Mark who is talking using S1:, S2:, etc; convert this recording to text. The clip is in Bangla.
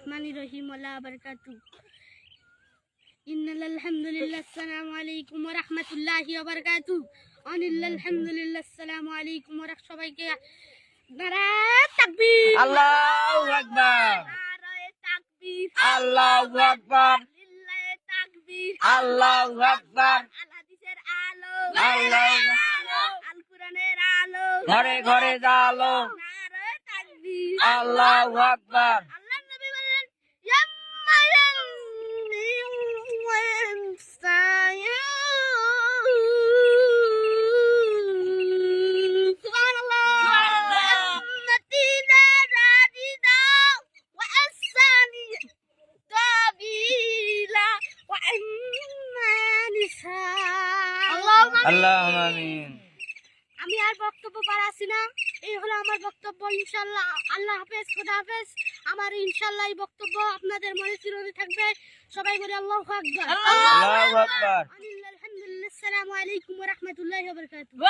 S1: রহমানির রহিম ওয়া বারাকাতুহু। ইন্নাল হামদুলিল্লাহ আসসালামু আলাইকুম ওয়া রাহমাতুল্লাহি ওয়া বারাকাতুহু। আনিল্লাল হামদুলিল্লাহ আসসালামু আলাইকুম ওয়া সবাইকে নারায়ে তাকবীর,
S2: আল্লাহু আকবার,
S1: নারায়ে তাকবীর,
S2: আল্লাহু আকবার,
S1: লিল্লাহে তাকবীর,
S2: আল্লাহু আকবার,
S1: আল হাদিসের আলো,
S2: আল্লাহু
S1: আল কুরআনের আলো,
S2: ঘরে ঘরে জালো,
S1: নারায়ে তাকবীর,
S2: আল্লাহু আকবার।
S1: আল্লাহর নবী বললেন ইয়াম্মায়ান
S2: আল্লাহুম্মা আমিন।
S1: আমি আর বক্তব্য বাড়াচ্ছি না, এই হলো আমার বক্তব্য। ইনশাল্লাহ আল্লাহ হাফেজ, খোদা হাফেজ। আমার ইনশাল্লাহ এই বক্তব্য আপনাদের মনে চিরদিন থাকবে। সবাই বলি আল্লাহু আকবার,
S2: আল্লাহু আকবার।
S1: আলহামদুলিল্লাহ, আসসালামু আলাইকুম ওয়া রাহমাতুল্লাহি ওয়া বারাকাতুহু।